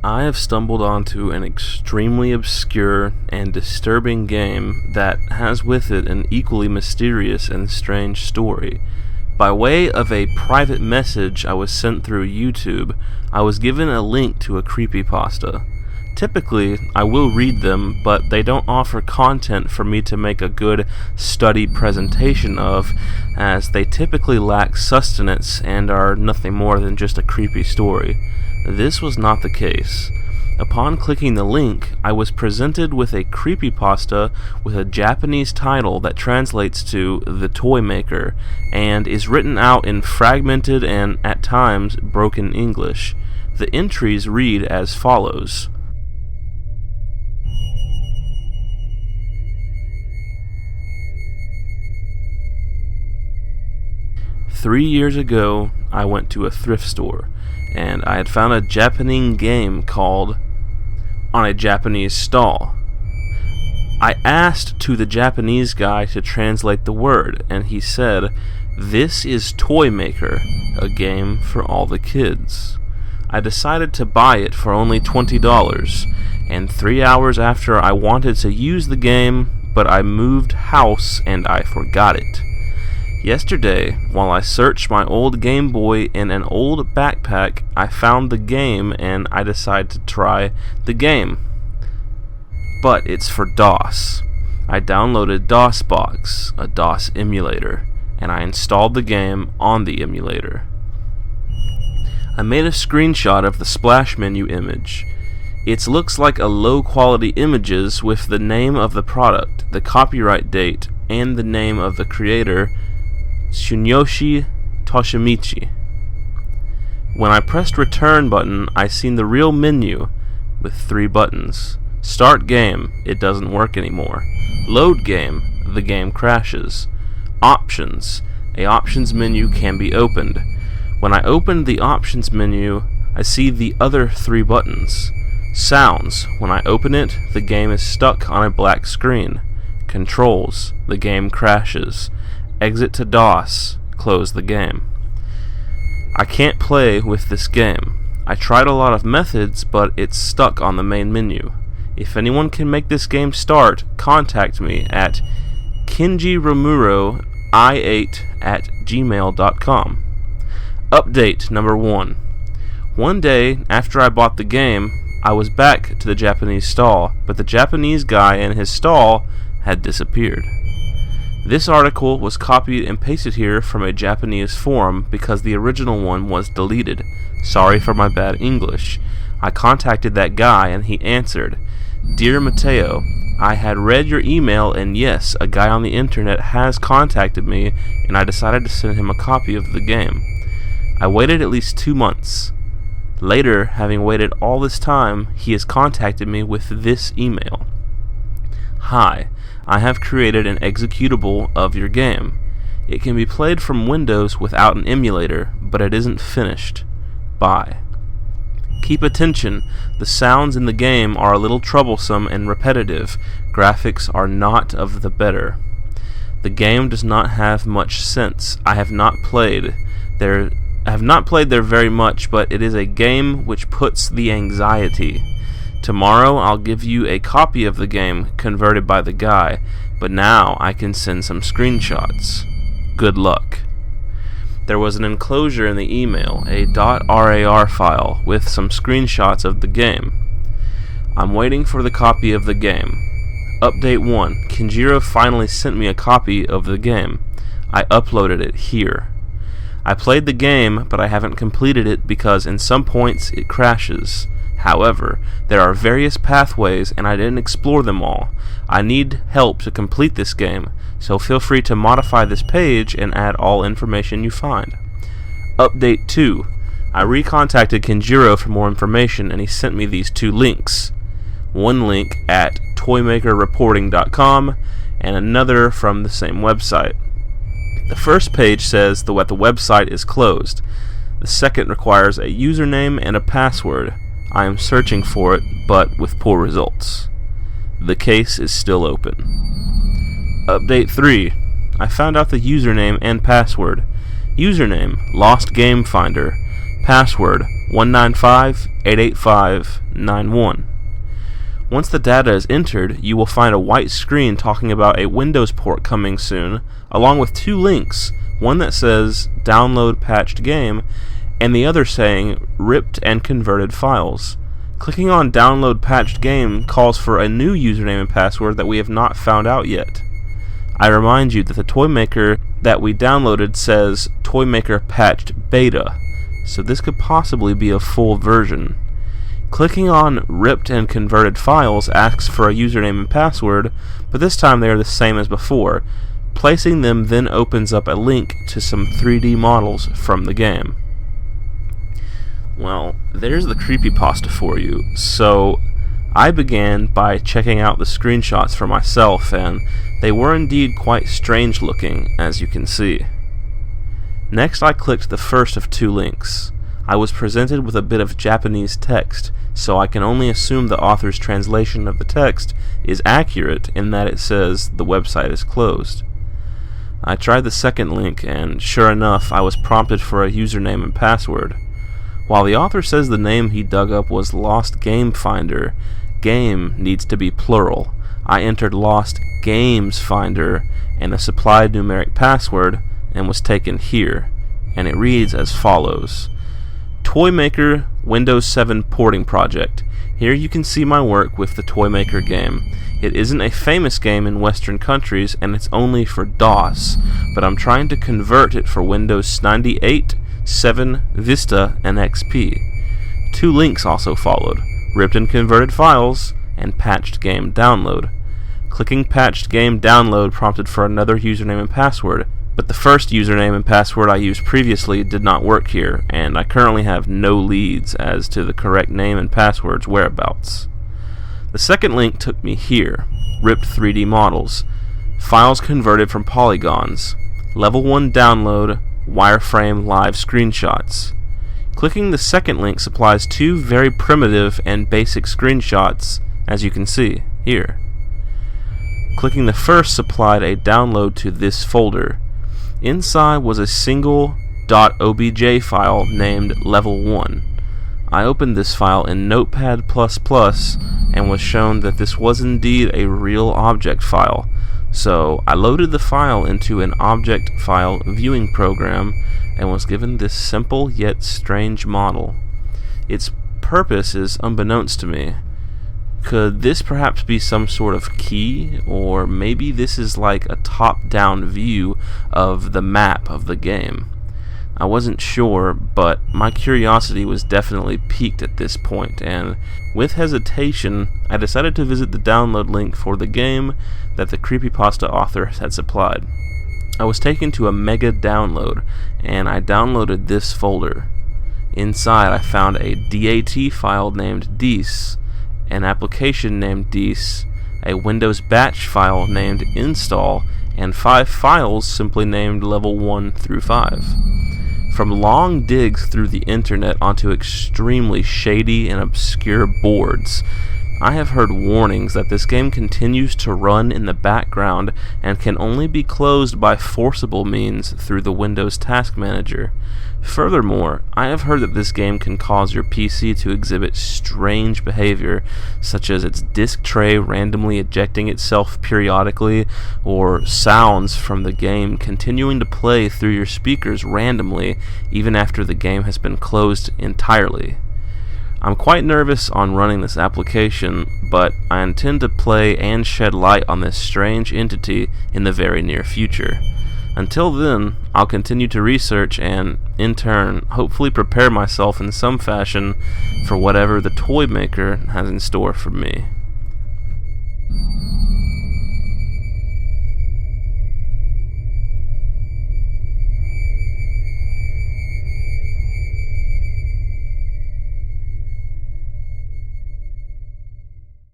I have stumbled onto an extremely obscure and disturbing game that has with it an equally mysterious and strange story. By way of a private message I was sent through YouTube, I was given a link to a creepypasta. Typically, I will read them, but they don't offer content for me to make a good study presentation of, as they typically lack sustenance and are nothing more than just a creepy story. This was not the case. Upon clicking the link, I was presented with a creepypasta with a Japanese title that translates to The Toy Maker, and is written out in fragmented and, at times, broken English. The entries read as follows. "3 years ago, I went to a thrift store, and I had found a Japanese game called On a Japanese Stall. I asked to the Japanese guy to translate the word, and he said, 'This is Toy Maker, a game for all the kids.' I decided to buy it for only $20, and 3 hours after I wanted to use the game, but I moved house and I forgot it. Yesterday, while I searched my old Game Boy in an old backpack, I found the game and I decided to try the game. But it's for DOS. I downloaded DOSBox, a DOS emulator, and I installed the game on the emulator. I made a screenshot of the splash menu image. It looks like a low-quality images with the name of the product, the copyright date, and the name of the creator, Tsuyoshi Toshimichi. When I pressed return button, I seen the real menu with 3 buttons. Start game, it doesn't work anymore. Load game, the game crashes. Options, a options menu can be opened. When I opened the options menu, I see the other 3 buttons. Sounds, when I open it, the game is stuck on a black screen. Controls, the game crashes. Exit to DOS, close the game. I can't play with this game. I tried a lot of methods, but it's stuck on the main menu. If anyone can make this game start, contact me at kinjiromuro i8@gmail.com. Update number 1. One day, after I bought the game, I was back to the Japanese stall, but the Japanese guy in his stall had disappeared. This article was copied and pasted here from a Japanese forum because the original one was deleted. Sorry for my bad English. I contacted that guy and he answered, 'Dear Mateo, I had read your email and yes, a guy on the internet has contacted me and I decided to send him a copy of the game. I waited at least 2 months. Later, having waited all this time, he has contacted me with this email. Hi, I have created an executable of your game. It can be played from Windows without an emulator, but it isn't finished. Bye. Keep attention, the sounds in the game are a little troublesome and repetitive. Graphics are not of the better. The game does not have much sense. I have not played there very much, but it is a game which puts the anxiety. Tomorrow I'll give you a copy of the game converted by the guy, but now I can send some screenshots. Good luck." There was an enclosure in the email, a .rar file with some screenshots of the game. I'm waiting for the copy of the game. Update 1. Kinjiro finally sent me a copy of the game. I uploaded it here. I played the game, but I haven't completed it because in some points it crashes. However, there are various pathways and I didn't explore them all. I need help to complete this game, so feel free to modify this page and add all information you find. Update 2. I recontacted Kinjiro for more information and he sent me these 2 links. One link at toymakerreporting.com and another from the same website. The first page says that the website is closed. The second requires a username and a password. I am searching for it, but with poor results. The case is still open. Update 3. I found out the username and password. Username, Lost Game Finder. Password, 195.885.91. Once the data is entered, you will find a white screen talking about a Windows port coming soon, along with two links, one that says Download Patched Game, and the other saying Ripped and Converted Files. Clicking on Download Patched Game calls for a new username and password that we have not found out yet. I remind you that the Toymaker that we downloaded says Toymaker Patched Beta, so this could possibly be a full version. Clicking on Ripped and Converted Files asks for a username and password, but this time they are the same as before. Placing them then opens up a link to some 3D models from the game. Well, there's the creepypasta for you. So, I began by checking out the screenshots for myself, and they were indeed quite strange looking, as you can see. Next I clicked the first of two links. I was presented with a bit of Japanese text, so I can only assume the author's translation of the text is accurate in that it says the website is closed. I tried the second link, and sure enough, I was prompted for a username and password. While the author says the name he dug up was Lost Game Finder, game needs to be plural. I entered Lost Games Finder and a supplied numeric password and was taken here, and it reads as follows. Toymaker Windows 7 Porting Project. Here you can see my work with the Toymaker game. It isn't a famous game in Western countries, and it's only for DOS, but I'm trying to convert it for Windows 98, 7, Vista, and XP. Two links also followed, Ripped and Converted Files, and Patched Game Download. Clicking Patched Game Download prompted for another username and password, but the first username and password I used previously did not work here, and I currently have no leads as to the correct name and password's whereabouts. The second link took me here, Ripped 3D Models, Files Converted from Polygons, Level 1 Download, Wireframe Live Screenshots. Clicking the second link supplies two very primitive and basic screenshots, as you can see here. Clicking the first supplied a download to this folder. Inside was a single .obj file named Level 1. I opened this file in Notepad++ and was shown that this was indeed a real object file, so I loaded the file into an object file viewing program and was given this simple yet strange model. Its purpose is unbeknownst to me. Could this perhaps be some sort of key, or maybe this is like a top-down view of the map of the game? I wasn't sure, but my curiosity was definitely piqued at this point, and with hesitation, I decided to visit the download link for the game that the creepypasta author had supplied. I was taken to a mega download, and I downloaded this folder. Inside I found a DAT file named DES, an application named DES, a Windows batch file named install, and 5 files simply named level 1 through 5. From long digs through the internet onto extremely shady and obscure boards, I have heard warnings that this game continues to run in the background and can only be closed by forcible means through the Windows Task Manager. Furthermore, I have heard that this game can cause your PC to exhibit strange behavior, such as its disk tray randomly ejecting itself periodically, or sounds from the game continuing to play through your speakers randomly even after the game has been closed entirely. I'm quite nervous on running this application, but I intend to play and shed light on this strange entity in the very near future. Until then, I'll continue to research and, in turn, hopefully prepare myself in some fashion for whatever the Toymaker has in store for me.